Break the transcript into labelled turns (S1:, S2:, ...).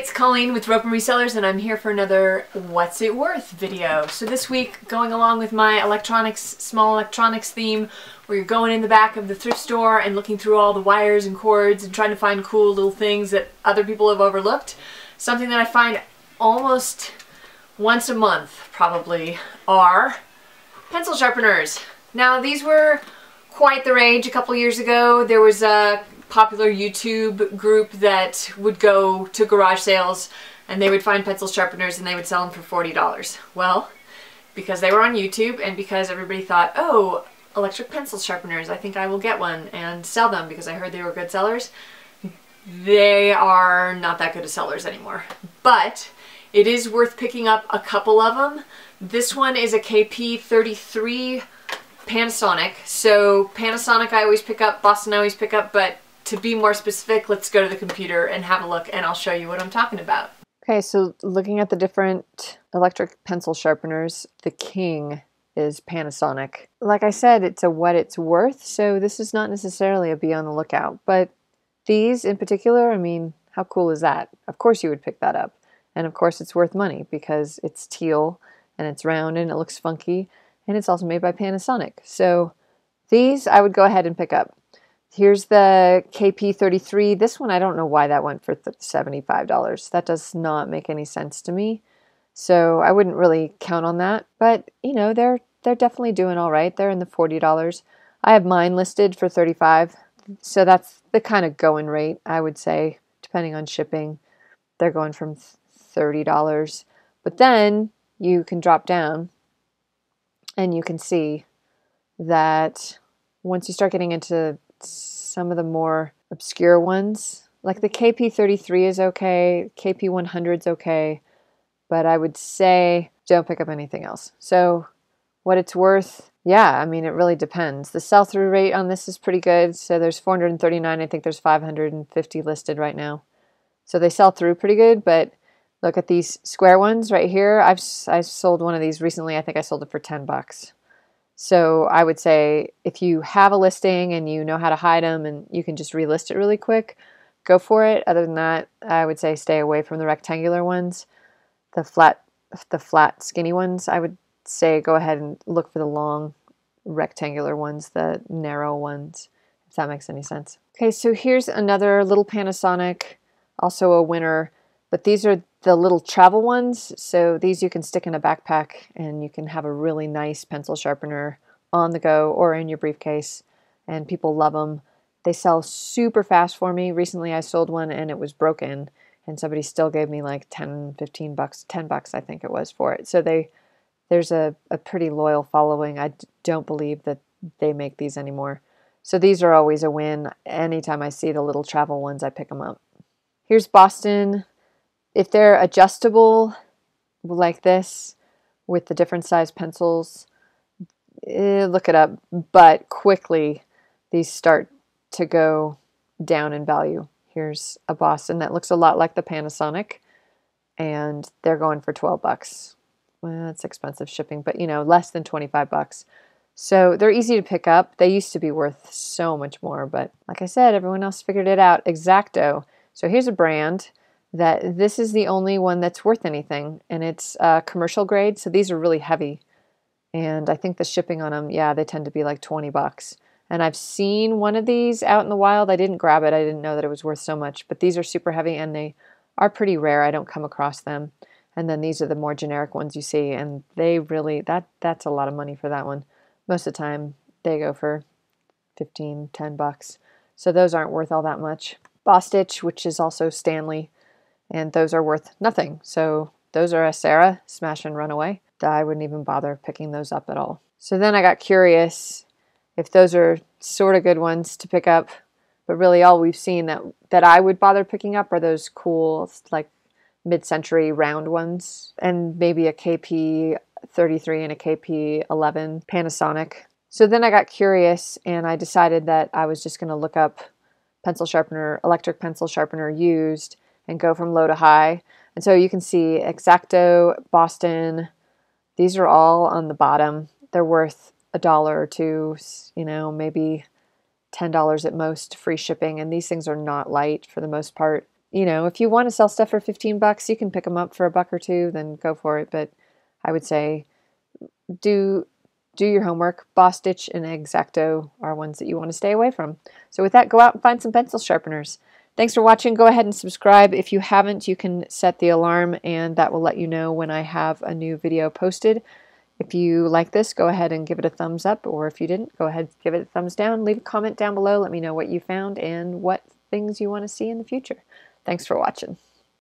S1: it's Colleen with Rope and Resellers, and I'm here for another What's It Worth video. So this week, going along with my small electronics theme, where you're going in the back of the thrift store and looking through all the wires and cords and trying to find cool little things that other people have overlooked. Something that I find almost once a month, probably, are pencil sharpeners. Now, these were quite the rage a couple years ago. There was a popular YouTube group that would go to garage sales and they would find pencil sharpeners and they would sell them for $40. Well, because they were on YouTube and because everybody thought, oh, electric pencil sharpeners, I think I will get one and sell them because I heard they were good sellers. They are not that good of sellers anymore. But it is worth picking up a couple of them. This one is a KP33 Panasonic. So Panasonic I always pick up, Boston I always pick up, but to be more specific, let's go to the computer and have a look and I'll show you what I'm talking about.
S2: Okay, so looking at the different electric pencil sharpeners, the king is Panasonic. Like I said, it's a what it's worth, so this is not necessarily a be on the lookout. But these in particular, I mean, how cool is that? Of course you would pick that up. And of course it's worth money because it's teal and it's round and it looks funky and it's also made by Panasonic. So these I would go ahead and pick up. Here's the KP33. This one, I don't know why that went for $75. That does not make any sense to me. So I wouldn't really count on that. But, you know, they're definitely doing all right. They're in the $40. I have mine listed for $35. So that's the kind of going rate, I would say, depending on shipping. They're going from $30. But then you can drop down and you can see that once you start getting into some of the more obscure ones, like the KP33 is okay, KP100 is okay, but I would say don't pick up anything else. So what it's worth, yeah, I mean, it really depends. The sell-through rate on this is pretty good. So there's 439, I think there's 550 listed right now. So they sell through pretty good, but look at these square ones right here. I've sold one of these recently. I think I sold it for $10. So I would say if you have a listing and you know how to hide them and you can just relist it really quick, go for it. Other than that, I would say stay away from the rectangular ones. The flat skinny ones, I would say go ahead and look for the long rectangular ones, the narrow ones, if that makes any sense. Okay, so here's another little Panasonic, also a winner, but these are the little travel ones. So these you can stick in a backpack and you can have a really nice pencil sharpener on the go or in your briefcase, and people love them. They sell super fast for me. Recently I sold one and it was broken and somebody still gave me like 10, 15 bucks, 10 bucks I think it was for it. So there's a pretty loyal following. I don't believe that they make these anymore. So these are always a win. Anytime I see the little travel ones, I pick them up. Here's Boston. If they're adjustable like this with the different size pencils, look it up. But quickly, these start to go down in value. Here's a Boston that looks a lot like the Panasonic, and they're going for $12. Well, it's expensive shipping, but you know, less than 25 bucks. So they're easy to pick up. They used to be worth so much more, but like I said, everyone else figured it out. Exacto. So here's a brand that this is the only one that's worth anything, and it's commercial grade, so these are really heavy. And I think the shipping on them, yeah, they tend to be like 20 bucks. And I've seen one of these out in the wild. I didn't grab it. I didn't know that it was worth so much, but these are super heavy and they are pretty rare. I don't come across them. And then these are the more generic ones you see, and they really, that's a lot of money for that one. Most of the time they go for 15, 10 bucks. So those aren't worth all that much. Bostitch, which is also Stanley, and those are worth nothing. So those are a Sarah, smash and run away. I wouldn't even bother picking those up at all. So then I got curious if those are sort of good ones to pick up, but really all we've seen that I would bother picking up are those cool, like mid-century round ones, and maybe a KP33 and a KP11 Panasonic. So then I got curious and I decided that I was just going to look up pencil sharpener, electric pencil sharpener used, and go from low to high. And so you can see Exacto, Boston, these are all on the bottom. They're worth $1 or $2, you know, maybe $10 at most, free shipping. And these things are not light for the most part. you know, if you want to sell stuff for 15 bucks, you can pick them up for $1 or $2, then go for it. But I would say do your homework. Boss Stitch and X-Acto are ones that you want to stay away from. So with that, go out and find some pencil sharpeners. Thanks for watching. Go ahead and subscribe. If you haven't, you can set the alarm, and that will let you know when I have a new video posted. If you like this, go ahead and give it a thumbs up, or if you didn't, go ahead and give it a thumbs down. Leave a comment down below. Let me know what you found and what things you want to see in the future. Thanks for watching.